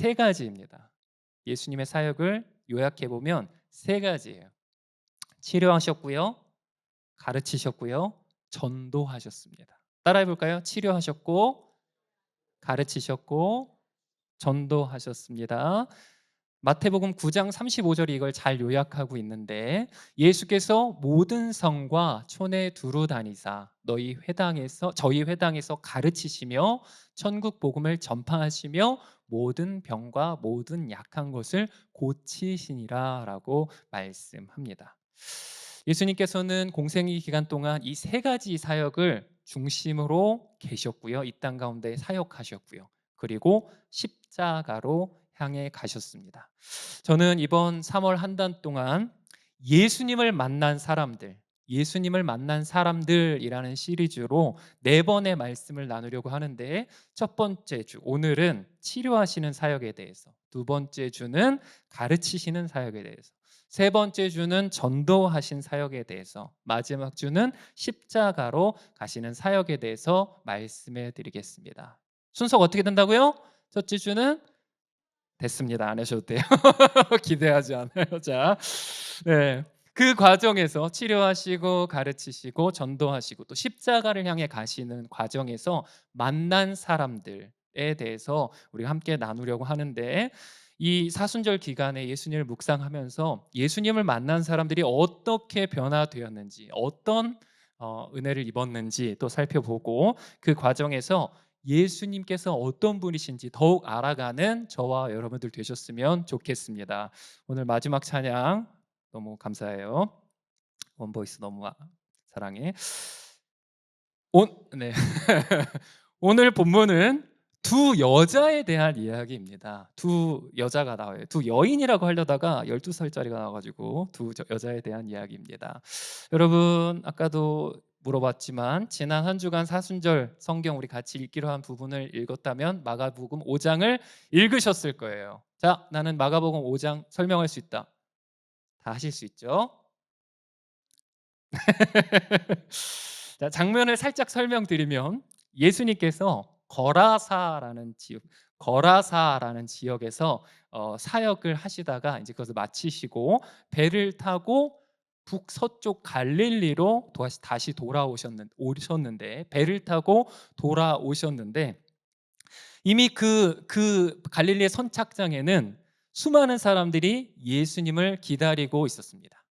세 가지입니다. 예수님의 사역을 요약해 보면 세 가지예요. 치료하셨고요, 가르치셨고요, 전도하셨습니다. 따라해 볼까요? 치료하셨고, 가르치셨고, 전도하셨습니다. 마태복음 9장 35절이 이걸 잘 요약하고 있는데, 예수께서 모든 성과 촌에 두루 다니사 저희 회당에서 가르치시며 천국 복음을 전파하시며 모든 병과 모든 약한 것을 고치시니라라고 말씀합니다. 예수님께서는 공생의 기간 동안 이 세 가지 사역을 중심으로 계셨고요. 이 땅 가운데 사역하셨고요. 그리고 십자가로 향해 가셨습니다. 저는 이번 3월 한 달 동안 예수님을 만난 사람들, 예수님을 만난 사람들이라는 시리즈로 네 번의 말씀을 나누려고 하는데, 첫 번째 주 오늘은 치료하시는 사역에 대해서, 두 번째 주는 가르치시는 사역에 대해서, 세 번째 주는 전도하신 사역에 대해서, 마지막 주는 십자가로 가시는 사역에 대해서 말씀해 드리겠습니다. 순서가 어떻게 된다고요? 첫째 주는 됐습니다. 안 하셔도 돼요. 기대하지 않아요. 자, 네. 그 과정에서 치료하시고 가르치시고 전도하시고 또 십자가를 향해 가시는 과정에서 만난 사람들에 대해서 우리 함께 나누려고 하는데, 이 사순절 기간에 예수님을 묵상하면서 예수님을 만난 사람들이 어떻게 변화되었는지, 어떤 은혜를 입었는지 또 살펴보고, 그 과정에서 예수님께서 어떤 분이신지 더욱 알아가는 저와 여러분들 되셨으면 좋겠습니다. 오늘 마지막 찬양 너무 감사해요. 원보이스 너무 사랑해. 네. 오늘 본문은 두 여자에 대한 이야기입니다. 두 여자가 나와요. 두 여인이라고 하려다가 12살짜리가 나와가지고 두 여자에 대한 이야기입니다. 여러분 아까도 물어봤지만 지난 한 주간 사순절 성경 우리 같이 읽기로 한 부분을 읽었다면 마가복음 5장을 읽으셨을 거예요. 자, 나는 마가복음 5장 설명할 수 있다. 다 하실 수 있죠? 자, 장면을 살짝 설명드리면 예수님께서 거라사라는 지역에서 사역을 하시다가 이제 그것을 마치시고 배를 타고 북서쪽 갈릴리로 다시 오셨는데, 배를 타고 돌아오셨는데, 이미 그 갈릴리의 선착장에는 수많은 사람들이 예수님을 기다리고 있었습니다.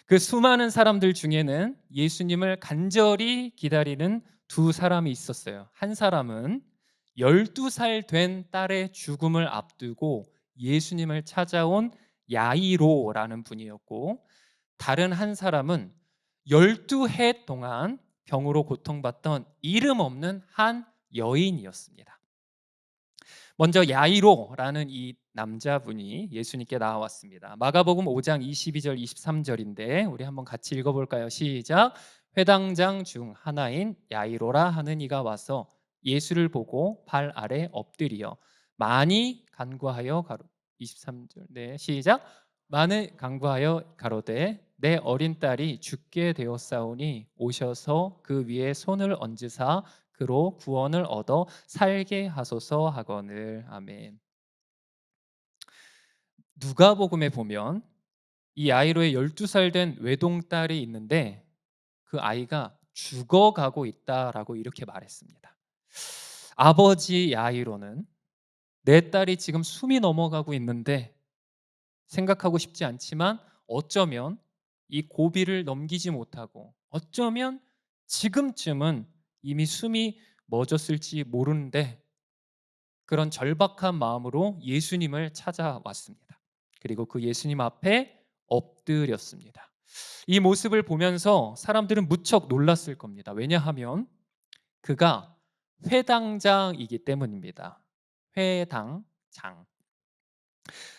그 수많은 사람들 중에는 예수님을 간절히 기다리는 두 사람이 있었어요. 한 사람은 12살 된 딸의 죽음을 앞두고 예수님을 찾아온 야이로라는 분이었고, 다른 한 사람은 12해 동안 병으로 고통받던 이름 없는 한 여인이었습니다. 먼저 야이로라는 이 남자분이 예수님께 나왔습니다. 마가복음 5장 22절 23절인데 우리 한번 같이 읽어볼까요? 시작. 회당장 중 하나인 야이로라 하는 이가 와서 예수를 보고 발 아래 엎드리어 많이 간구하여 23절. 네, 시작. 많이 간구하여 가로되 내 어린 딸이 죽게 되었사오니 오셔서 그 위에 손을 얹으사 그로 구원을 얻어 살게 하소서 하거늘. 아멘. 누가복음에 보면 이 야이로의 12살 된 외동딸이 있는데 그 아이가 죽어가고 있다라고 이렇게 말했습니다. 아버지 야이로는 내 딸이 지금 숨이 넘어가고 있는데 생각하고 싶지 않지만 어쩌면 이 고비를 넘기지 못하고 어쩌면 지금쯤은 이미 숨이 멎었을지 모르는데, 그런 절박한 마음으로 예수님을 찾아왔습니다. 그리고 그 예수님 앞에 엎드렸습니다. 이 모습을 보면서 사람들은 무척 놀랐을 겁니다. 왜냐하면 그가 회당장이기 때문입니다. 회당장.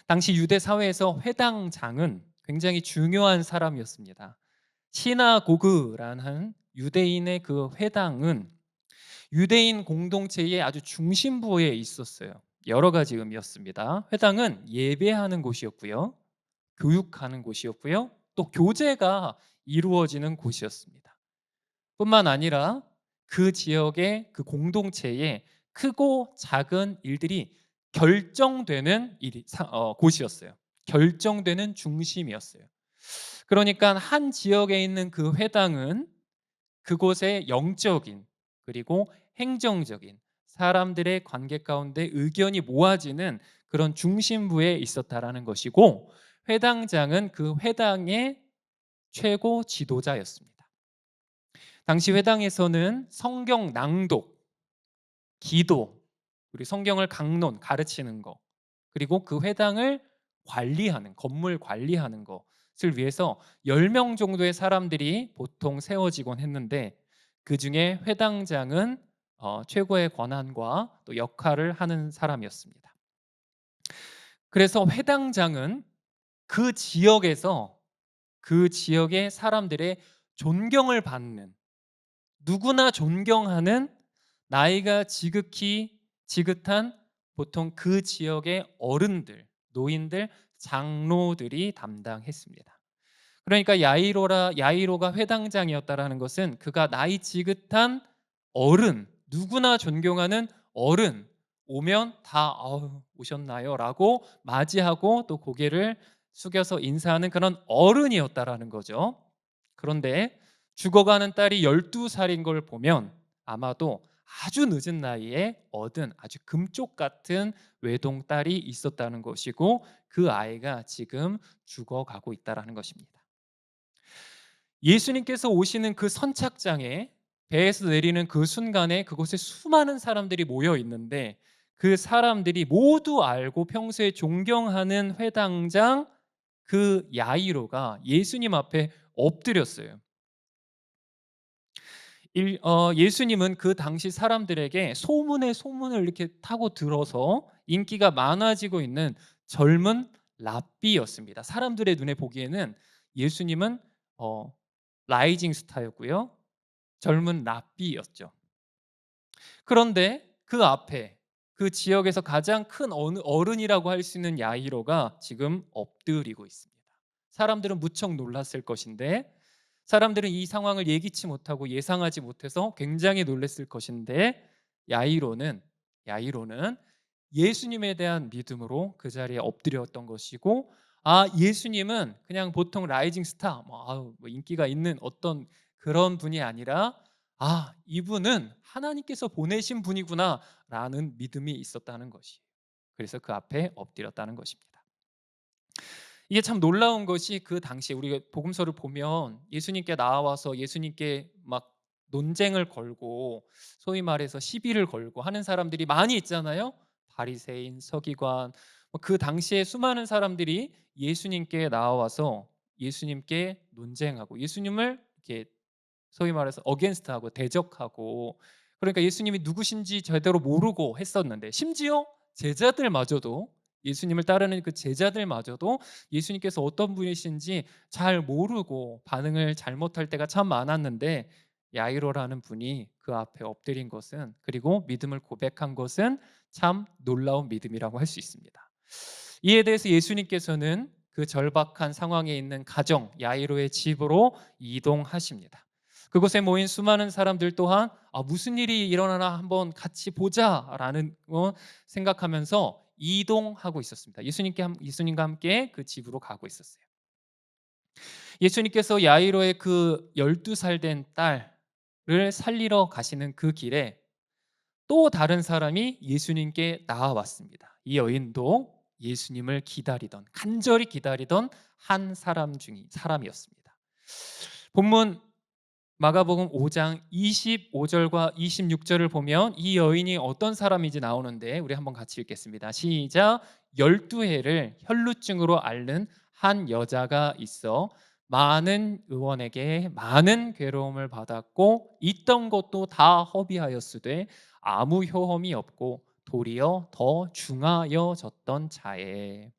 당시 유대 사회에서 회당장은 굉장히 중요한 사람이었습니다. 시나고그라는 유대인의 그 회당은 유대인 공동체의 아주 중심부에 있었어요. 여러 가지 의미였습니다. 회당은 예배하는 곳이었고요, 교육하는 곳이었고요, 또 교제가 이루어지는 곳이었습니다. 뿐만 아니라 그 지역의 그 공동체에 크고 작은 일들이 결정되는 곳이었어요. 결정되는 중심이었어요. 그러니까 한 지역에 있는 그 회당은 그곳의 영적인 그리고 행정적인 사람들의 관계 가운데 의견이 모아지는 그런 중심부에 있었다라는 것이고, 회당장은 그 회당의 최고 지도자였습니다. 당시 회당에서는 성경 낭독, 기도, 그리고 성경을 강론, 가르치는 거, 그리고 그 회당을 관리하는, 건물 관리하는 것을 위해서 10명 정도의 사람들이 보통 세워지곤 했는데, 그중에 회당장은 최고의 권한과 또 역할을 하는 사람이었습니다. 그래서 회당장은 그 지역에서 그 지역의 사람들의 존경을 받는, 누구나 존경하는, 나이가 지긋한 보통 그 지역의 어른들, 노인들, 장로들이 담당했습니다. 그러니까 야이로가 회당장이었다라는 것은 그가 나이 지긋한 어른, 누구나 존경하는 어른, 오면 다 오셨나요라고 맞이하고 또 고개를 숙여서 인사하는 그런 어른이었다라는 거죠. 그런데 죽어가는 딸이 12살인 걸 보면 아마도 아주 늦은 나이에 얻은 아주 금쪽 같은 외동딸이 있었다는 것이고, 그 아이가 지금 죽어가고 있다는 것입니다. 예수님께서 오시는 그 선착장에, 배에서 내리는 그 순간에 그곳에 수많은 사람들이 모여 있는데, 그 사람들이 모두 알고 평소에 존경하는 회당장 그 야이로가 예수님 앞에 엎드렸어요. 예수님은 그 당시 사람들에게 소문에 소문을 이렇게 타고 들어서 인기가 많아지고 있는 젊은 랍비였습니다. 사람들의 눈에 보기에는 예수님은 어, 라이징 스타였고요, 젊은 랍비였죠. 그런데 그 앞에 그 지역에서 가장 큰 어른이라고 할 수 있는 야이로가 지금 엎드리고 있습니다. 사람들은 무척 놀랐을 것인데, 사람들은 이 상황을 예기치 못하고 예상하지 못해서 굉장히 놀랐을 것인데, 야이로는 야이로는 예수님에 대한 믿음으로 그 자리에 엎드렸던 것이고, 예수님은 그냥 보통 라이징 스타, 뭐 인기가 있는 어떤 그런 분이 아니라, 이분은 하나님께서 보내신 분이구나라는 믿음이 있었다는 것이, 그래서 그 앞에 엎드렸다는 것입니다. 이게 참 놀라운 것이, 그 당시에 우리가 복음서를 보면 예수님께 나와서 예수님께 막 논쟁을 걸고, 소위 말해서 시비를 걸고 하는 사람들이 많이 있잖아요. 바리새인, 서기관, 그 당시에 수많은 사람들이 예수님께 나와서 예수님께 논쟁하고 예수님을 이렇게 소위 말해서 어게인스트하고 대적하고, 그러니까 예수님이 누구신지 제대로 모르고 했었는데, 심지어 제자들마저도, 예수님을 따르는 그 제자들마저도 예수님께서 어떤 분이신지 잘 모르고 반응을 잘못할 때가 참 많았는데, 야이로라는 분이 그 앞에 엎드린 것은, 그리고 믿음을 고백한 것은 참 놀라운 믿음이라고 할 수 있습니다. 이에 대해서 예수님께서는 그 절박한 상황에 있는 가정 야이로의 집으로 이동하십니다. 그곳에 모인 수많은 사람들 또한 무슨 일이 일어나나 한번 같이 보자라는 생각하면서 이동하고 있었습니다. 예수님과 함께 그 집으로 가고 있었어요. 예수님께서 야이로의 그 12살 된 딸을 살리러 가시는 그 길에 또 다른 사람이 예수님께 나와왔습니다. 이 여인도 예수님을 간절히 기다리던 한 사람이었습니다. 본문 마가복음 5장 25절과 26절을 보면 이 여인이 어떤 사람인지 나오는데, 우리 한번 같이 읽겠습니다. 시작. 12해를 혈루증으로 앓는 한 여자가 있어 많은 의원에게 많은 괴로움을 받았고 있던 것도 다 허비하였으되 아무 효험이 없고 도리어 더 중하여졌던 자에.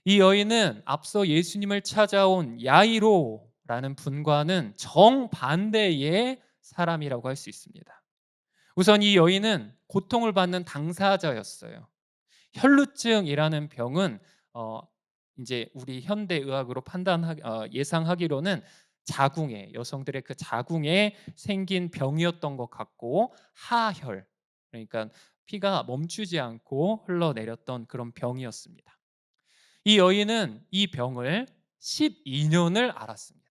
이 여인은 앞서 예수님을 찾아온 야이로라는 분과는 정반대의 사람이라고 할 수 있습니다. 우선 이 여인은 고통을 받는 당사자였어요. 혈루증이라는 병은 이제 우리 현대 의학으로 예상하기로는 여성들의 그 자궁에 생긴 병이었던 것 같고, 하혈, 그러니까 피가 멈추지 않고 흘러내렸던 그런 병이었습니다. 이 여인은 이 병을 12년을 앓았습니다.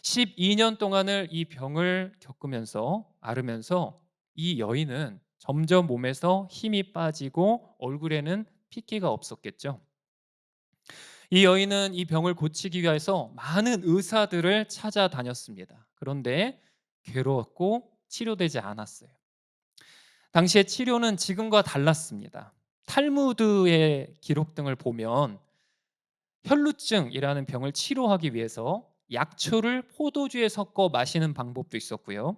12년 동안을 이 병을 겪으면서 앓으면서 이 여인은 점점 몸에서 힘이 빠지고 얼굴에는 핏기가 없었겠죠. 이 여인은 이 병을 고치기 위해서 많은 의사들을 찾아다녔습니다. 그런데 괴로웠고 치료되지 않았어요. 당시의 치료는 지금과 달랐습니다. 탈무드의 기록 등을 보면 혈루증이라는 병을 치료하기 위해서 약초를 포도주에 섞어 마시는 방법도 있었고요.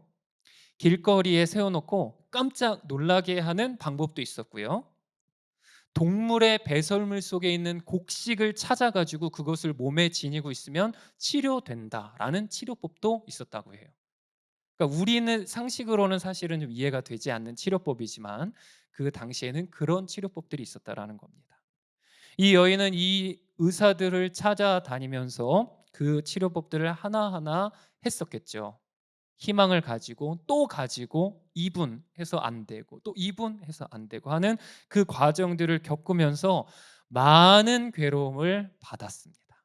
길거리에 세워놓고 깜짝 놀라게 하는 방법도 있었고요. 동물의 배설물 속에 있는 곡식을 찾아가지고 그것을 몸에 지니고 있으면 치료된다라는 치료법도 있었다고 해요. 그러니까 우리는 상식으로는 사실은 좀 이해가 되지 않는 치료법이지만 그 당시에는 그런 치료법들이 있었다라는 겁니다. 이 여인은 이 의사들을 찾아다니면서 그 치료법들을 하나하나 했었겠죠. 희망을 가지고 또 가지고 이분해서 안 되고 또 이분해서 안 되고 하는 그 과정들을 겪으면서 많은 괴로움을 받았습니다.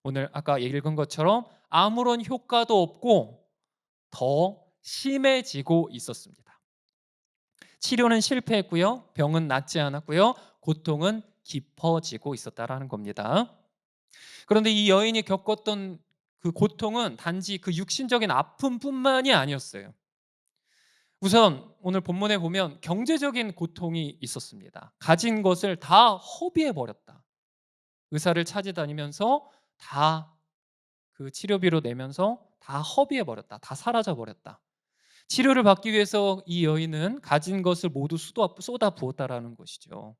오늘 아까 읽은 것처럼 아무런 효과도 없고 더 심해지고 있었습니다. 치료는 실패했고요. 병은 낫지 않았고요. 고통은 깊어지고 있었다라는 겁니다. 그런데 이 여인이 겪었던 그 고통은 단지 그 육신적인 아픔뿐만이 아니었어요. 우선 오늘 본문에 보면 경제적인 고통이 있었습니다. 가진 것을 다 허비해 버렸다. 의사를 찾아다니면서 다 그 치료비로 내면서 다 허비해 버렸다. 다 사라져 버렸다. 치료를 받기 위해서 이 여인은 가진 것을 모두 쏟아 부었다라는 것이죠.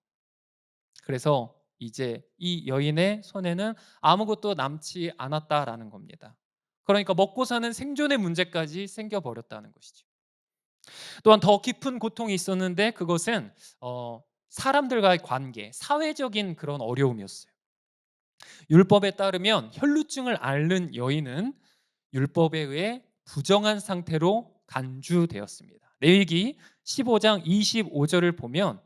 그래서 이제 이 여인의 손에는 아무것도 남지 않았다라는 겁니다. 그러니까 먹고 사는 생존의 문제까지 생겨 버렸다는 것이죠. 또한 더 깊은 고통이 있었는데 그것은 사람들과의 관계, 사회적인 그런 어려움이었어요. 율법에 따르면 혈루증을 앓는 여인은 율법에 의해 부정한 상태로 간주되었습니다. 레위기 15장 25절을 보면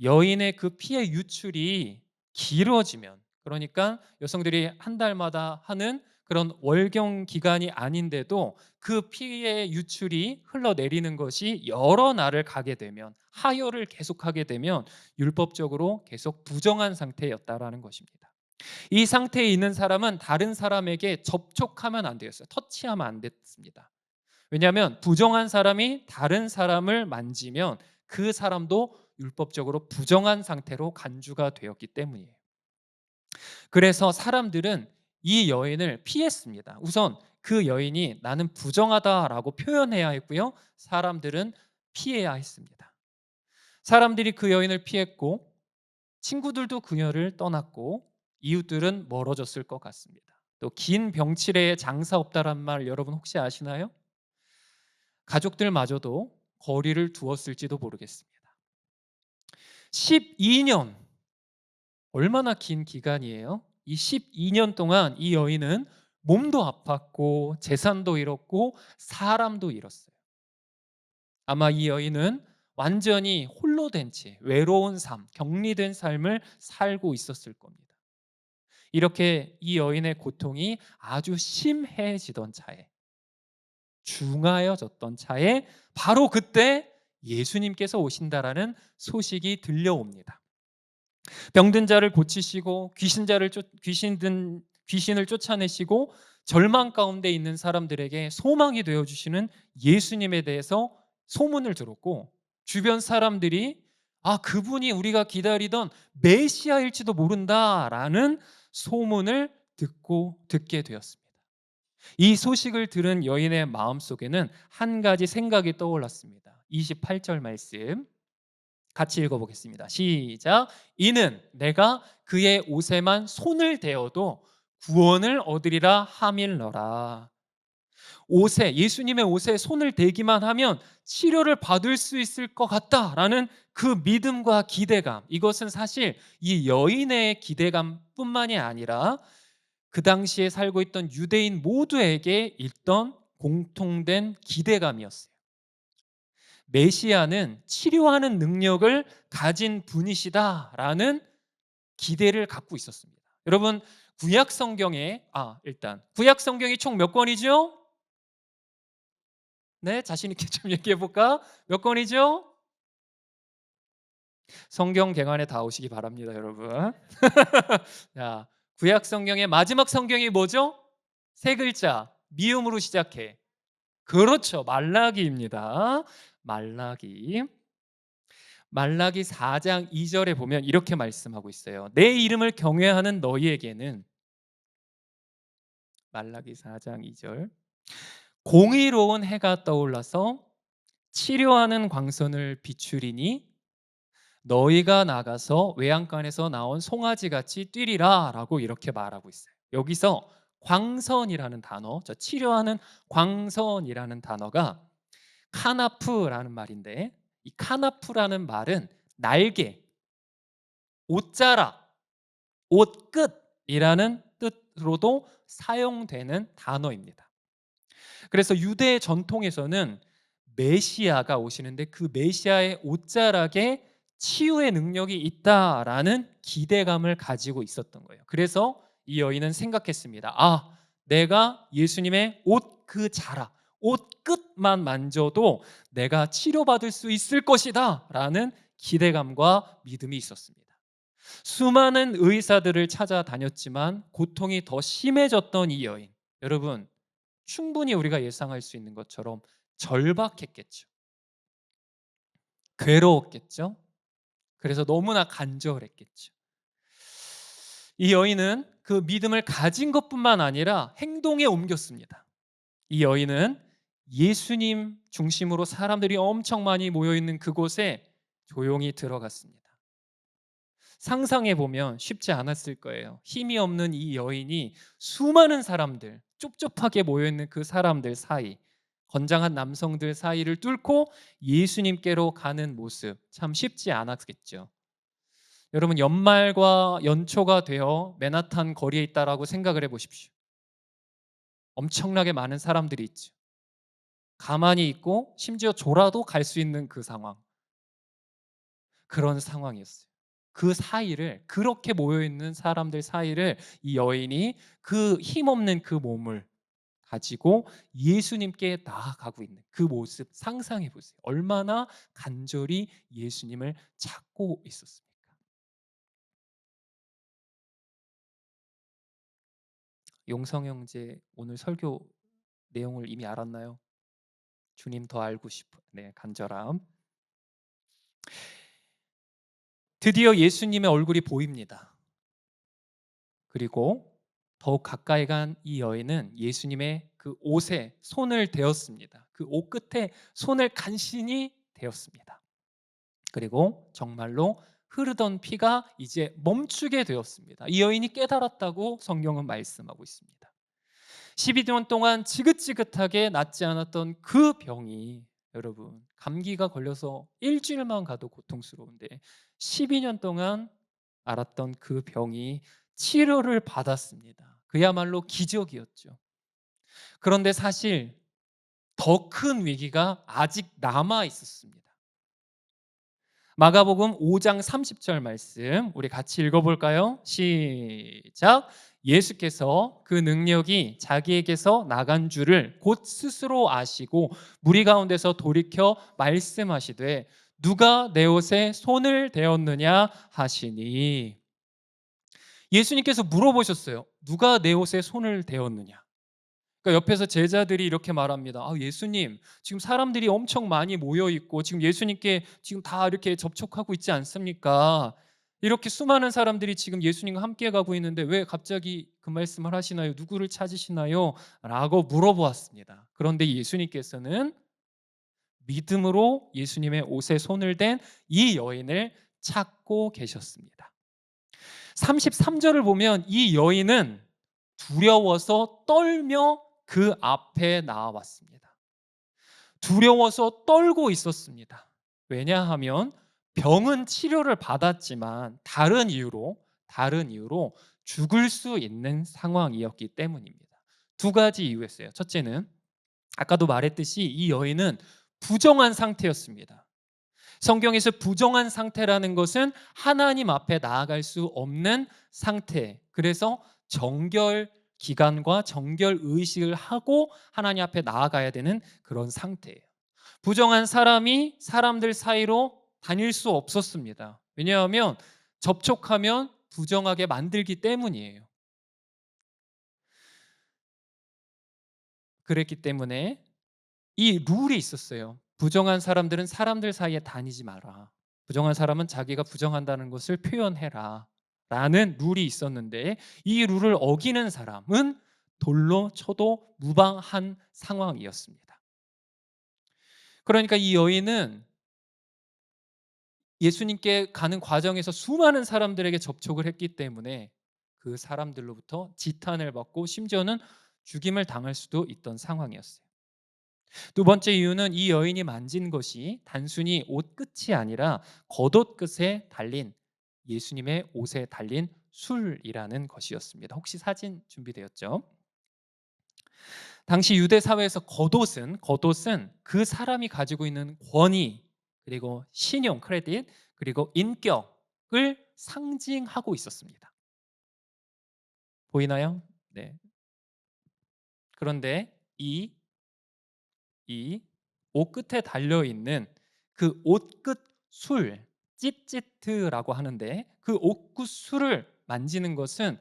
여인의 그 피의 유출이 길어지면, 그러니까 여성들이 한 달마다 하는 그런 월경 기간이 아닌데도 그 피의 유출이 흘러내리는 것이 여러 날을 가게 되면, 하혈을 계속하게 되면 율법적으로 계속 부정한 상태였다라는 것입니다. 이 상태에 있는 사람은 다른 사람에게 접촉하면 안 되었어요. 터치하면 안 됐습니다. 왜냐하면 부정한 사람이 다른 사람을 만지면 그 사람도 율법적으로 부정한 상태로 간주가 되었기 때문이에요. 그래서 사람들은 이 여인을 피했습니다. 우선 그 여인이 나는 부정하다라고 표현해야 했고요. 사람들은 피해야 했습니다. 사람들이 그 여인을 피했고 친구들도 그녀를 떠났고 이웃들은 멀어졌을 것 같습니다. 또 긴 병치레에 장사 없다란 말 여러분 혹시 아시나요? 가족들마저도 거리를 두었을지도 모르겠습니다. 12년, 얼마나 긴 기간이에요? 이 12년 동안 이 여인은 몸도 아팠고 재산도 잃었고 사람도 잃었어요. 아마 이 여인은 완전히 홀로 된 채 외로운 삶, 격리된 삶을 살고 있었을 겁니다. 이렇게 이 여인의 고통이 아주 심해지던 차에, 중하여졌던 차에 바로 그때 예수님께서 오신다라는 소식이 들려옵니다. 병든 자를 고치시고 귀신을 쫓아내시고 절망 가운데 있는 사람들에게 소망이 되어 주시는 예수님에 대해서 소문을 들었고, 주변 사람들이 그분이 우리가 기다리던 메시아일지도 모른다라는 소문을 듣게 되었습니다. 이 소식을 들은 여인의 마음속에는 한 가지 생각이 떠올랐습니다. 28절 말씀 같이 읽어보겠습니다. 시작. 이는 내가 그의 옷에만 손을 대어도 구원을 얻으리라 함일러라. 옷에, 예수님의 옷에 손을 대기만 하면 치료를 받을 수 있을 것 같다라는 그 믿음과 기대감, 이것은 사실 이 여인의 기대감뿐만이 아니라 그 당시에 살고 있던 유대인 모두에게 있던 공통된 기대감이었어요. 메시아는 치료하는 능력을 가진 분이시다라는 기대를 갖고 있었습니다. 여러분, 구약 성경에 일단 구약 성경이 총 몇 권이죠? 네, 자신 있게 좀 얘기해 볼까? 몇 권이죠? 성경 개관에 다 오시기 바랍니다, 여러분. 자, 구약 성경의 마지막 성경이 뭐죠? 세 글자, 미음으로 시작해. 그렇죠. 말라기입니다. 말라기. 말라기 4장 2절에 보면 이렇게 말씀하고 있어요. 내 이름을 경외하는 너희에게는 말라기 4장 2절. 공의로운 해가 떠올라서 치료하는 광선을 비추리니 너희가 나가서 외양간에서 나온 송아지같이 뛰리라라고 이렇게 말하고 있어요. 여기서 광선이라는 단어, 저 치료하는 광선이라는 단어가 카나프라는 말인데, 이 카나프라는 말은 날개, 옷자락, 옷끝이라는 뜻으로도 사용되는 단어입니다. 그래서 유대 전통에서는 메시아가 오시는데 그 메시아의 옷자락에 치유의 능력이 있다라는 기대감을 가지고 있었던 거예요. 그래서 이 여인은 생각했습니다. 내가 예수님의 옷 그 자락, 옷 끝만 만져도 내가 치료받을 수 있을 것이다 라는 기대감과 믿음이 있었습니다. 수많은 의사들을 찾아다녔지만 고통이 더 심해졌던 이 여인, 여러분, 충분히 우리가 예상할 수 있는 것처럼 절박했겠죠. 괴로웠겠죠. 그래서 너무나 간절했겠죠. 이 여인은 그 믿음을 가진 것뿐만 아니라 행동에 옮겼습니다. 이 여인은 예수님 중심으로 사람들이 엄청 많이 모여 있는 그곳에 조용히 들어갔습니다. 상상해 보면 쉽지 않았을 거예요. 힘이 없는 이 여인이 수많은 사람들, 좁좁하게 모여 있는 그 사람들 사이, 건장한 남성들 사이를 뚫고 예수님께로 가는 모습, 참 쉽지 않았겠죠. 여러분, 연말과 연초가 되어 맨하탄 거리에 있다라고 생각을 해 보십시오. 엄청나게 많은 사람들이 있죠. 가만히 있고 심지어 졸아도 갈 수 있는 그 상황, 그런 상황이었어요. 그 사이를, 그렇게 모여있는 사람들 사이를 이 여인이 그 힘없는 그 몸을 가지고 예수님께 나아가고 있는 그 모습 상상해 보세요. 얼마나 간절히 예수님을 찾고 있었습니까? 용성 형제, 오늘 설교 내용을 이미 알았나요? 주님 더 알고 싶어. 네, 간절함. 드디어 예수님의 얼굴이 보입니다. 그리고 더욱 가까이 간 이 여인은 예수님의 그 옷에 손을 대었습니다. 그 옷 끝에 손을 간신히 대었습니다. 그리고 정말로 흐르던 피가 이제 멈추게 되었습니다. 이 여인이 깨달았다고 성경은 말씀하고 있습니다. 12년 동안 지긋지긋하게 낫지 않았던 그 병이, 여러분, 감기가 걸려서 일주일만 가도 고통스러운데 12년 동안 앓았던 그 병이 치료를 받았습니다. 그야말로 기적이었죠. 그런데 사실 더 큰 위기가 아직 남아 있었습니다. 마가복음 5장 30절 말씀 우리 같이 읽어볼까요? 시작. 예수께서 그 능력이 자기에게서 나간 줄을 곧 스스로 아시고 무리 가운데서 돌이켜 말씀하시되 누가 내 옷에 손을 대었느냐 하시니, 예수님께서 물어보셨어요. 누가 내 옷에 손을 대었느냐? 그러니까 옆에서 제자들이 이렇게 말합니다. 예수님, 지금 사람들이 엄청 많이 모여 있고 지금 예수님께 지금 다 이렇게 접촉하고 있지 않습니까? 이렇게 수많은 사람들이 지금 예수님과 함께 가고 있는데 왜 갑자기 그 말씀을 하시나요? 누구를 찾으시나요? 라고 물어보았습니다. 그런데 예수님께서는 믿음으로 예수님의 옷에 손을 댄 이 여인을 찾고 계셨습니다. 33절을 보면 이 여인은 두려워서 떨며 그 앞에 나와왔습니다. 두려워서 떨고 있었습니다. 왜냐하면 병은 치료를 받았지만 다른 이유로 죽을 수 있는 상황이었기 때문입니다. 두 가지 이유였어요. 첫째는 아까도 말했듯이 이 여인은 부정한 상태였습니다. 성경에서 부정한 상태라는 것은 하나님 앞에 나아갈 수 없는 상태. 그래서 정결 기간과 정결 의식을 하고 하나님 앞에 나아가야 되는 그런 상태예요. 부정한 사람이 사람들 사이로 다닐 수 없었습니다. 왜냐하면 접촉하면 부정하게 만들기 때문이에요. 그랬기 때문에 이 룰이 있었어요. 부정한 사람들은 사람들 사이에 다니지 마라. 부정한 사람은 자기가 부정한다는 것을 표현해라. 라는 룰이 있었는데 이 룰을 어기는 사람은 돌로 쳐도 무방한 상황이었습니다. 그러니까 이 여인은 예수님께 가는 과정에서 수많은 사람들에게 접촉을 했기 때문에 그 사람들로부터 지탄을 받고 심지어는 죽임을 당할 수도 있던 상황이었어요. 두 번째 이유는 이 여인이 만진 것이 단순히 옷 끝이 아니라 겉옷 끝에 달린 예수님의 옷에 달린 술이라는 것이었습니다. 혹시 사진 준비되었죠? 당시 유대 사회에서 겉옷은 그 사람이 가지고 있는 권위 그리고 신용 크레딧 그리고 인격을 상징하고 있었습니다. 보이나요? 네. 그런데 이 옷 끝에 달려 있는 그 옷 끝 술, 찝찝트라고 하는데 그 옷 끝 술을 만지는 것은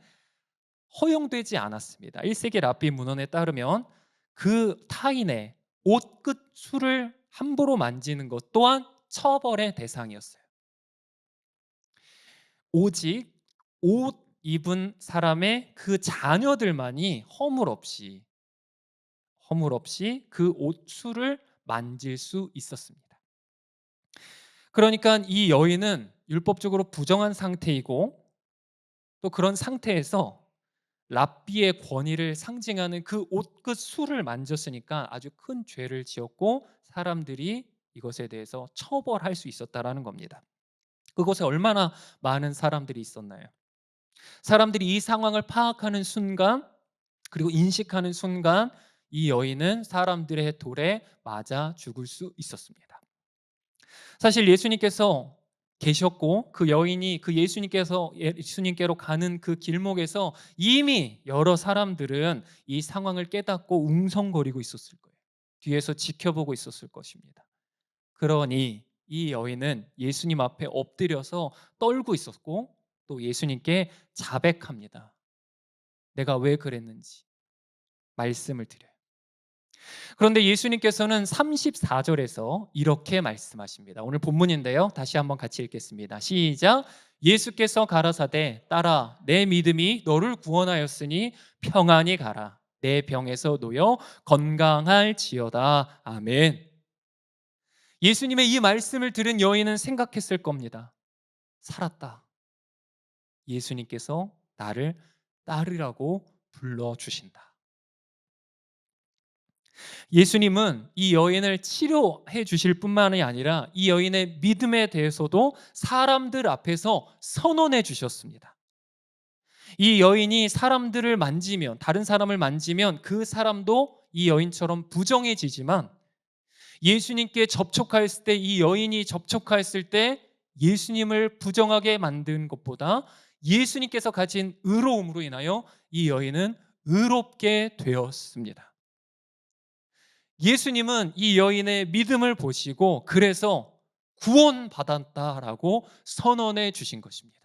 허용되지 않았습니다. 1세기 랍비 문헌에 따르면 그 타인의 옷 끝 술을 함부로 만지는 것 또한 처벌의 대상이었어요. 오직 옷 입은 사람의 그 자녀들만이 허물 없이 그 옷술을 만질 수 있었습니다. 그러니까 이 여인은 율법적으로 부정한 상태이고 또 그런 상태에서 랍비의 권위를 상징하는 그 옷끝 술을 만졌으니까 아주 큰 죄를 지었고 사람들이 이것에 대해서 처벌할 수 있었다라는 겁니다. 그곳에 얼마나 많은 사람들이 있었나요? 사람들이 이 상황을 파악하는 순간 그리고 인식하는 순간 이 여인은 사람들의 돌에 맞아 죽을 수 있었습니다. 사실 예수님께서 계셨고 그 여인이 그 예수님께로 가는 그 길목에서 이미 여러 사람들은 이 상황을 깨닫고 웅성거리고 있었을 거예요. 뒤에서 지켜보고 있었을 것입니다. 그러니 이 여인은 예수님 앞에 엎드려서 떨고 있었고 또 예수님께 자백합니다. 내가 왜 그랬는지 말씀을 드려요. 그런데 예수님께서는 34절에서 이렇게 말씀하십니다. 오늘 본문인데요. 다시 한번 같이 읽겠습니다. 시작. 예수께서 가라사대 따라 내 믿음이 너를 구원하였으니 평안히 가라. 내 병에서 놓여 건강할지어다. 아멘. 예수님의 이 말씀을 들은 여인은 생각했을 겁니다. 살았다. 예수님께서 나를 딸이라고 불러주신다. 예수님은 이 여인을 치료해 주실 뿐만이 아니라 이 여인의 믿음에 대해서도 사람들 앞에서 선언해 주셨습니다. 이 여인이 사람들을 만지면 다른 사람을 만지면 그 사람도 이 여인처럼 부정해지지만 예수님께 접촉하였을 때 이 여인이 접촉하였을 때 예수님을 부정하게 만든 것보다 예수님께서 가진 의로움으로 인하여 이 여인은 의롭게 되었습니다. 예수님은 이 여인의 믿음을 보시고 그래서 구원받았다라고 선언해 주신 것입니다.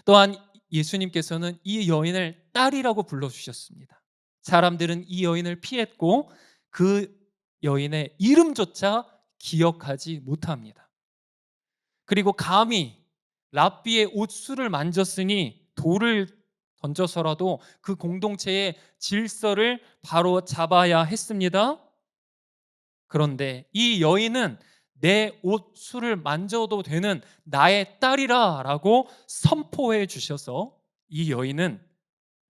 또한 예수님께서는 이 여인을 딸이라고 불러주셨습니다. 사람들은 이 여인을 피했고 그 여인의 이름조차 기억하지 못합니다. 그리고 감히 랍비의 옷수를 만졌으니 돌을 던져서라도 그 공동체의 질서를 바로 잡아야 했습니다. 그런데 이 여인은 내 옷수를 만져도 되는 나의 딸이라 라고 선포해 주셔서 이 여인은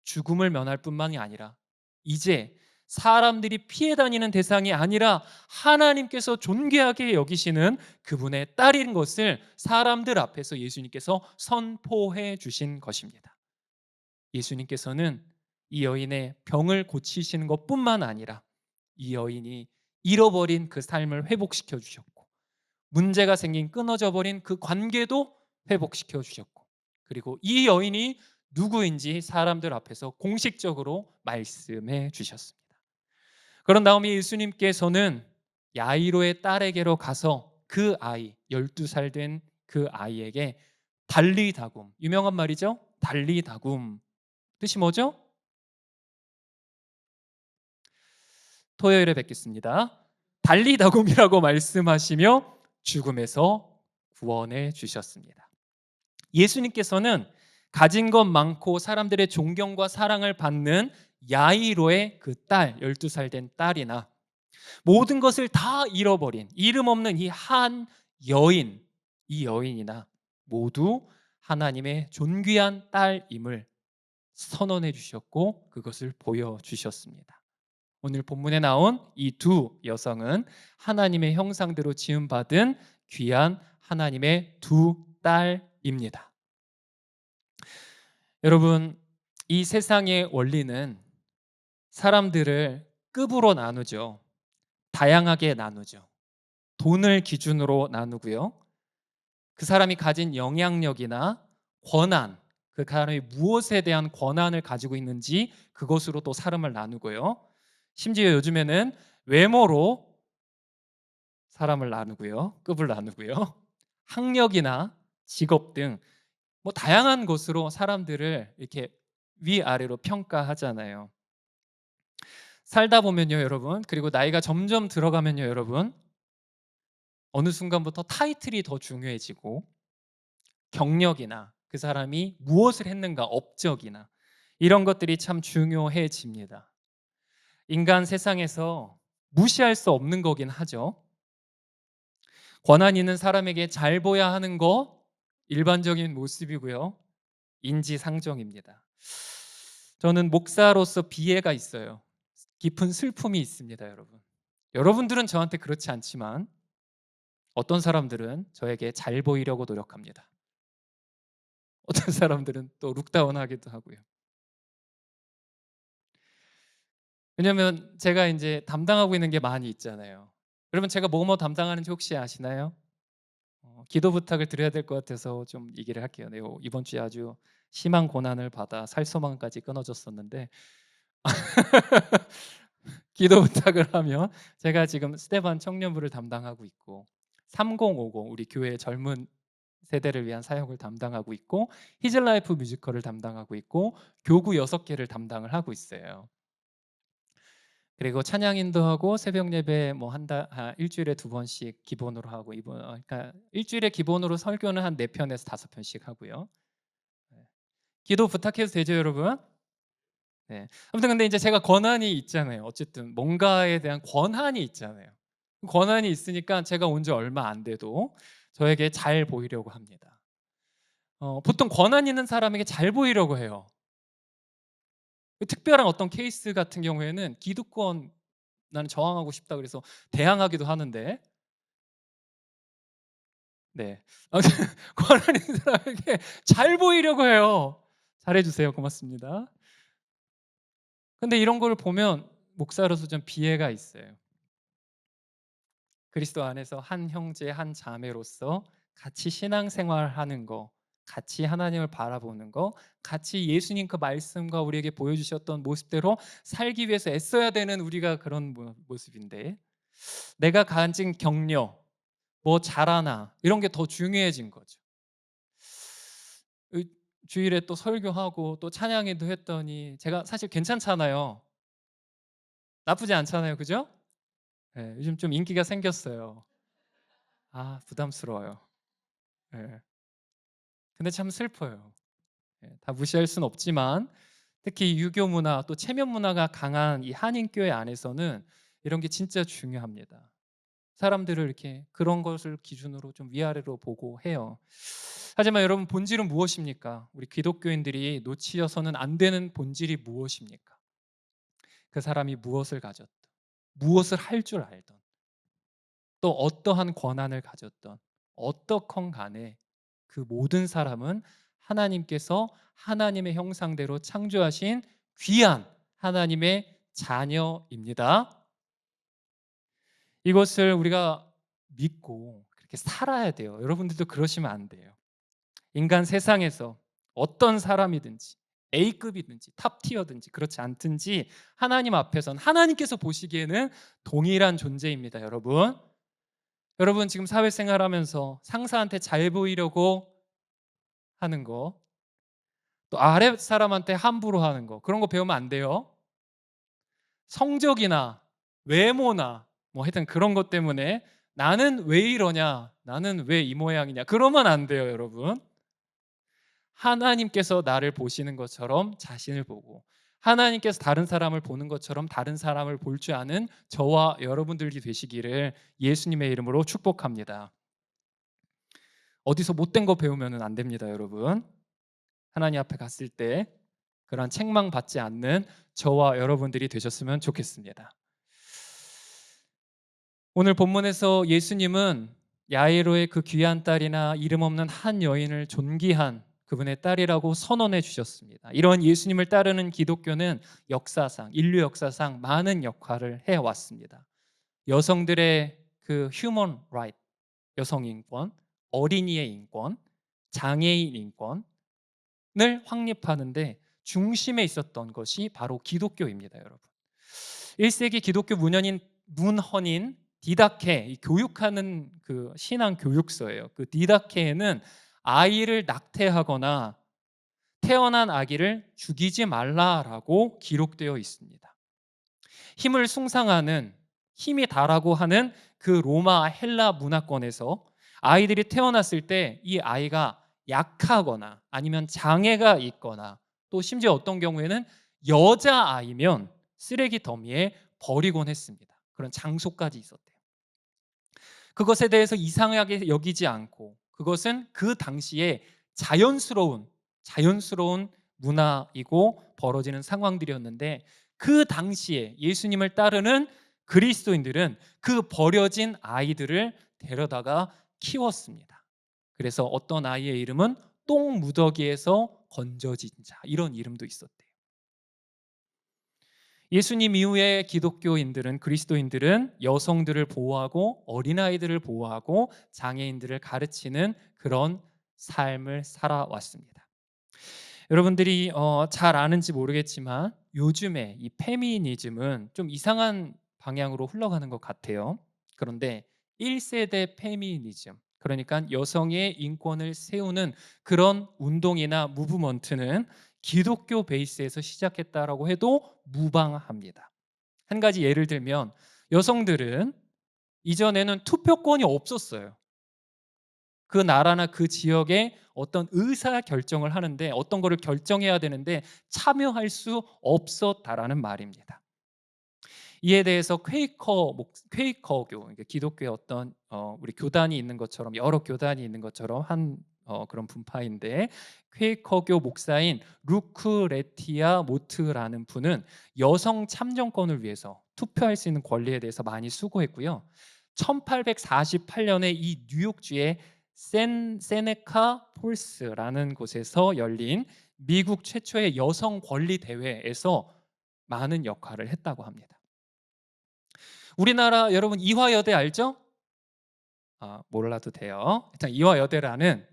죽음을 면할 뿐만이 아니라 이제 사람들이 피해 다니는 대상이 아니라 하나님께서 존귀하게 여기시는 그분의 딸인 것을 사람들 앞에서 예수님께서 선포해 주신 것입니다. 예수님께서는 이 여인의 병을 고치시는 것뿐만 아니라 이 여인이 잃어버린 그 삶을 회복시켜 주셨고, 문제가 생긴 끊어져 버린 그 관계도 회복시켜 주셨고, 그리고 이 여인이 누구인지 사람들 앞에서 공식적으로 말씀해 주셨습니다. 그런 다음에 예수님께서는 야이로의 딸에게로 가서 그 아이, 12살 된 그 아이에게 달리다굼, 유명한 말이죠. 달리다굼, 뜻이 뭐죠? 토요일에 뵙겠습니다. 달리다굼이라고 말씀하시며 죽음에서 구원해 주셨습니다. 예수님께서는 가진 것 많고 사람들의 존경과 사랑을 받는 야이로의 그 딸, 12살 된 딸이나 모든 것을 다 잃어버린 이름 없는 이 한 여인, 이 여인이나 모두 하나님의 존귀한 딸임을 선언해 주셨고 그것을 보여주셨습니다. 오늘 본문에 나온 이 두 여성은 하나님의 형상대로 지음받은 귀한 하나님의 두 딸입니다. 여러분, 이 세상의 원리는 사람들을 급으로 나누죠. 다양하게 나누죠. 돈을 기준으로 나누고요. 그 사람이 가진 영향력이나 권한, 그 사람이 무엇에 대한 권한을 가지고 있는지 그것으로 또 사람을 나누고요. 심지어 요즘에는 외모로 사람을 나누고요. 급을 나누고요. 학력이나 직업 등 뭐 다양한 것으로 사람들을 이렇게 위아래로 평가하잖아요. 살다 보면요, 여러분, 그리고 나이가 점점 들어가면요, 여러분, 어느 순간부터 타이틀이 더 중요해지고 경력이나 그 사람이 무엇을 했는가, 업적이나 이런 것들이 참 중요해집니다. 인간 세상에서 무시할 수 없는 거긴 하죠. 권한 있는 사람에게 잘 보여야 하는 거 일반적인 모습이고요. 인지상정입니다. 저는 목사로서 비애가 있어요. 깊은 슬픔이 있습니다, 여러분. 여러분들은 저한테 그렇지 않지만 어떤 사람들은 저에게 잘 보이려고 노력합니다. 어떤 사람들은 또 룩다운하기도 하고요. 왜냐하면 제가 이제 담당하고 있는 게 많이 있잖아요. 여러분, 제가 뭐뭐 담당하는지 혹시 아시나요? 기도 부탁을 드려야 될 것 같아서 좀 얘기를 할게요. 네, 이번 주에 아주 심한 고난을 받아 살소망까지 끊어졌었는데 기도 부탁을 하면 제가 지금 스테반 청년부를 담당하고 있고 3050 우리 교회 젊은 세대를 위한 사역을 담당하고 있고 히즐라이프 뮤지컬을 담당하고 있고 교구 6개를 담당을 하고 있어요. 그리고 찬양 인도하고 새벽 예배 뭐 일주일에 2번씩 기본으로 하고 이번 그러니까 일주일에 기본으로 설교는 한 4편에서 5편씩 하고요. 네. 기도 부탁해도 되죠, 여러분? 네. 아무튼 근데 이제 제가 권한이 있잖아요. 어쨌든 뭔가에 대한 권한이 있잖아요. 권한이 있으니까 제가 온 지 얼마 안 돼도 저에게 잘 보이려고 합니다. 보통 권한 있는 사람에게 잘 보이려고 해요. 특별한 어떤 케이스 같은 경우에는 기득권 나는 저항하고 싶다 그래서 대항하기도 하는데 네. 아무튼 권한 있는 사람에게 잘 보이려고 해요. 잘해 주세요. 고맙습니다. 근데 이런 걸 보면 목사로서 좀 비애가 있어요. 그리스도 안에서 한 형제 한 자매로서 같이 신앙생활하는 거, 같이 하나님을 바라보는 거, 같이 예수님 그 말씀과 우리에게 보여주셨던 모습대로 살기 위해서 애써야 되는 우리가 그런 모습인데 내가 가진 격려, 뭐 잘하나 이런 게 더 중요해진 거죠. 주일에 또 설교하고 또 찬양회도 했더니 제가 사실 괜찮잖아요. 나쁘지 않잖아요, 그죠? 네, 요즘 좀 인기가 생겼어요. 아, 부담스러워요. 네. 근데 참 슬퍼요. 예, 다 무시할 수는 없지만 특히 유교 문화 또 체면 문화가 강한 이 한인교회 안에서는 이런 게 진짜 중요합니다. 사람들을 이렇게 그런 것을 기준으로 좀 위아래로 보고 해요. 하지만 여러분, 본질은 무엇입니까? 우리 기독교인들이 놓치어서는 안 되는 본질이 무엇입니까? 그 사람이 무엇을 가졌던, 무엇을 할 줄 알던, 또 어떠한 권한을 가졌던, 어떻건 간에 그 모든 사람은 하나님께서 하나님의 형상대로 창조하신 귀한 하나님의 자녀입니다. 이것을 우리가 믿고 그렇게 살아야 돼요. 여러분들도 그러시면 안 돼요. 인간 세상에서 어떤 사람이든지 A급이든지 탑티어든지 그렇지 않든지 하나님 앞에선 하나님께서 보시기에는 동일한 존재입니다, 여러분. 여러분 지금 사회생활하면서 상사한테 잘 보이려고 하는 거, 또 아랫 사람한테 함부로 하는 거, 그런 거 배우면 안 돼요. 성적이나 외모나 뭐 하여튼 그런 것 때문에 나는 왜 이러냐, 나는 왜 이 모양이냐, 그러면 안 돼요, 여러분. 하나님께서 나를 보시는 것처럼 자신을 보고, 하나님께서 다른 사람을 보는 것처럼 다른 사람을 볼 줄 아는 저와 여러분들이 되시기를 예수님의 이름으로 축복합니다. 어디서 못된 거 배우면 안 됩니다, 여러분. 하나님 앞에 갔을 때 그런 책망 받지 않는 저와 여러분들이 되셨으면 좋겠습니다. 오늘 본문에서 예수님은 야이로의 그 귀한 딸이나 이름 없는 한 여인을 존귀한 그분의 딸이라고 선언해 주셨습니다. 이런 예수님을 따르는 기독교는 역사상, 인류 역사상 많은 역할을 해 왔습니다. 여성들의 그 휴먼 라이트, 여성 인권, 어린이의 인권, 장애인 인권을 확립하는데 중심에 있었던 것이 바로 기독교입니다, 여러분. 1세기 기독교 문헌인 디다케, 이 교육하는 그 신앙 교육서예요. 그 디다케에는 아이를 낙태하거나 태어난 아기를 죽이지 말라라고 기록되어 있습니다. 힘을 숭상하는, 힘이 다라고 하는 그 로마 헬라 문화권에서 아이들이 태어났을 때 이 아이가 약하거나 아니면 장애가 있거나 또 심지어 어떤 경우에는 여자아이면 쓰레기 더미에 버리곤 했습니다. 그런 장소까지 있었대요. 그것에 대해서 이상하게 여기지 않고 그것은 그 당시에 자연스러운 문화이고 벌어지는 상황들이었는데, 그 당시에 예수님을 따르는 그리스도인들은 그 버려진 아이들을 데려다가 키웠습니다. 그래서 어떤 아이의 이름은 똥 무더기에서 건져진 자, 이런 이름도 있었대요. 예수님 이후의 기독교인들은, 그리스도인들은 여성들을 보호하고 어린아이들을 보호하고 장애인들을 가르치는 그런 삶을 살아왔습니다. 여러분들이 잘 아는지 모르겠지만 요즘에 이 페미니즘은 좀 이상한 방향으로 흘러가는 것 같아요. 그런데 1세대 페미니즘, 그러니까 여성의 인권을 세우는 그런 운동이나 무브먼트는 기독교 베이스에서 시작했다라고 해도 무방합니다. 한 가지 예를 들면 여성들은 이전에는 투표권이 없었어요. 그 나라나 그 지역에 어떤 의사 결정을 하는데, 어떤 거를 결정해야 되는데 참여할 수 없었다라는 말입니다. 이에 대해서 퀘이커교, 그러니까 기독교의 어떤 우리 교단이 있는 것처럼, 여러 교단이 있는 것처럼 한 그런 분파인데, 퀘이커교 목사인 루크레티아 모트라는 분은 여성 참정권을 위해서 투표할 수 있는 권리에 대해서 많이 수고했고요. 1848년에 이 뉴욕주의 세네카 폴스라는 곳에서 열린 미국 최초의 여성 권리 대회에서 많은 역할을 했다고 합니다. 우리나라 여러분 이화여대 알죠? 몰라도 돼요. 일단 이화여대라는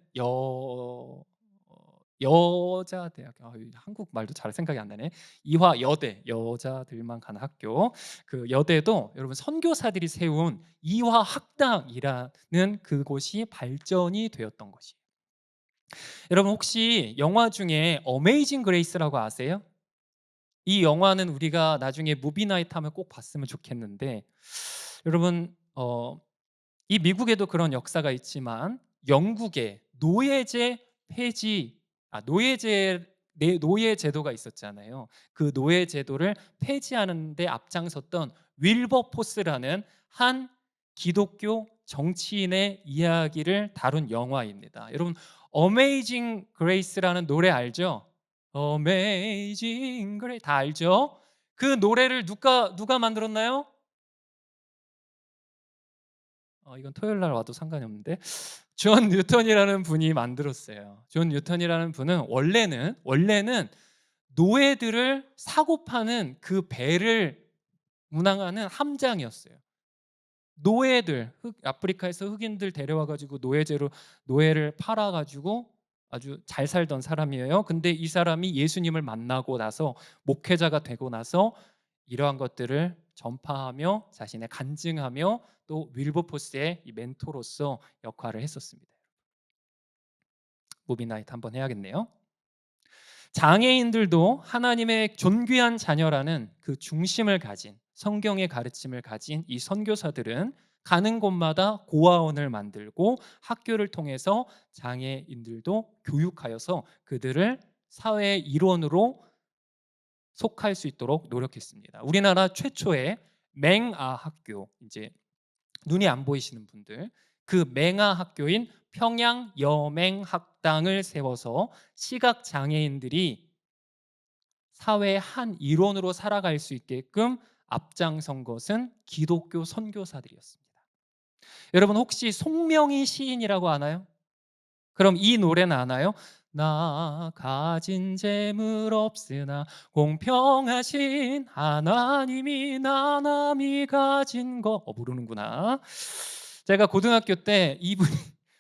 여자 대학, 한국말도 잘 생각이 안 나네. 이화여대, 여자들만 가는 학교. 그 여대도 여러분 선교사들이 세운 이화학당이라는 그곳이 발전이 되었던 것이에요. 여러분 혹시 영화 중에 어메이징 그레이스라고 아세요? 이 영화는 우리가 나중에 무비나잇 하면 꼭 봤으면 좋겠는데, 여러분 이 미국에도 그런 역사가 있지만 영국에 노예제 폐지, 노예 제도가 있었잖아요. 그 노예 제도를 폐지하는 데 앞장섰던 윌버포스라는 한 기독교 정치인의 이야기를 다룬 영화입니다. 여러분 어메이징 그레이스라는 노래 알죠? 어메이징 그레이스 다 알죠? 그 노래를 누가 만들었나요? 이건 토요일 날 와도 상관이 없는데 존 뉴턴이라는 분이 만들었어요. 존 뉴턴이라는 분은 원래는 노예들을 사고 파는 그 배를 운항하는 함장이었어요. 노예들, 아프리카에서 흑인들 데려와 가지고 노예제로 노예를 팔아 가지고 아주 잘 살던 사람이에요. 근데 이 사람이 예수님을 만나고 나서 목회자가 되고 나서 이러한 것들을 전파하며 자신의 간증하며 또 윌버포스의 이 멘토로서 역할을 했었습니다. 무비나이트 한번 해야겠네요. 장애인들도 하나님의 존귀한 자녀라는 그 중심을 가진 성경의 가르침을 가진 이 선교사들은 가는 곳마다 고아원을 만들고 학교를 통해서 장애인들도 교육하여서 그들을 사회의 일원으로 속할 수 있도록 노력했습니다. 우리나라 최초의 맹아 학교, 이제 눈이 안 보이시는 분들, 그 맹아 학교인 평양 여맹학당을 세워서 시각 장애인들이 사회의 한 일원으로 살아갈 수 있게끔 앞장선 것은 기독교 선교사들이었습니다. 여러분 혹시 송명희 시인이라고 아나요? 그럼 이 노래는 아나요? 나 가진 재물 없으나 공평하신 하나님이 나남이 가진 거 모르는구나. 제가 고등학교 때 이분이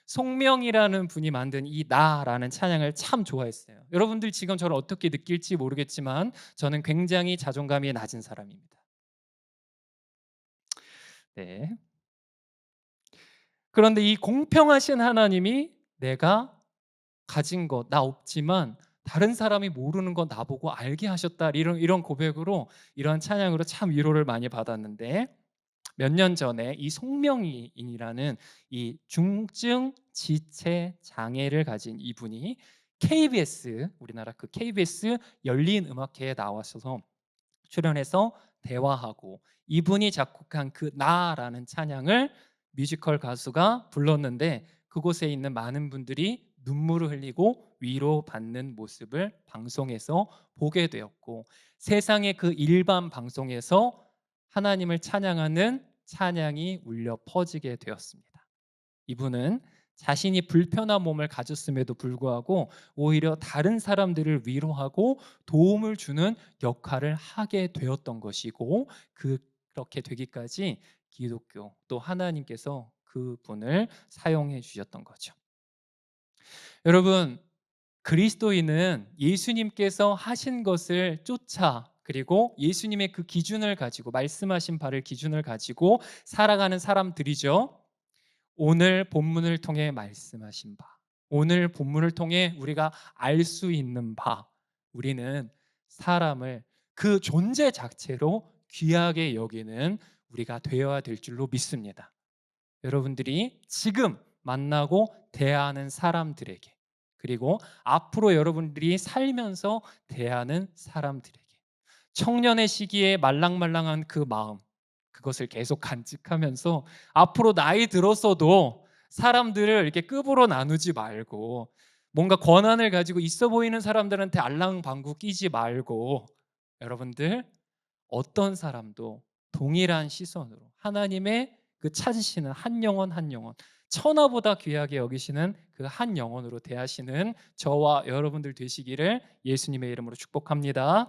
송명이라는 분이 만든 이 나라는 찬양을 참 좋아했어요. 여러분들 지금 저를 어떻게 느낄지 모르겠지만 저는 굉장히 자존감이 낮은 사람입니다. 네. 그런데 이 공평하신 하나님이 내가 가진 것, 나 없지만 다른 사람이 모르는 거 나보고 알게 하셨다. 이런 고백으로 이런 찬양으로 참 위로를 많이 받았는데 몇 년 전에 이 송명인이라는 이 중증 지체 장애를 가진 이분이 KBS 우리나라 그 KBS 열린 음악회에 나와서 출연해서 대화하고 이분이 작곡한 그 나라는 찬양을 뮤지컬 가수가 불렀는데 그곳에 있는 많은 분들이 눈물을 흘리고 위로받는 모습을 방송에서 보게 되었고 세상의 그 일반 방송에서 하나님을 찬양하는 찬양이 울려 퍼지게 되었습니다. 이분은 자신이 불편한 몸을 가졌음에도 불구하고 오히려 다른 사람들을 위로하고 도움을 주는 역할을 하게 되었던 것이고 그렇게 되기까지 기독교 또 하나님께서 그분을 사용해 주셨던 거죠. 여러분 그리스도인은 예수님께서 하신 것을 쫓아 그리고 예수님의 그 기준을 가지고 말씀하신 바를 기준을 가지고 살아가는 사람들이죠. 오늘 본문을 통해 말씀하신 바, 오늘 본문을 통해 우리가 알 수 있는 바, 우리는 사람을 그 존재 자체로 귀하게 여기는 우리가 되어야 될 줄로 믿습니다. 여러분들이 지금 만나고 대하는 사람들에게 그리고 앞으로 여러분들이 살면서 대하는 사람들에게 청년의 시기에 말랑말랑한 그 마음 그것을 계속 간직하면서 앞으로 나이 들었어도 사람들을 이렇게 급으로 나누지 말고 뭔가 권한을 가지고 있어 보이는 사람들한테 알랑방구 끼지 말고 여러분들 어떤 사람도 동일한 시선으로 하나님의 그 찾으시는 한 영혼 한 영혼 천하보다 귀하게 여기시는 그 한 영혼으로 대하시는 저와 여러분들 되시기를 예수님의 이름으로 축복합니다.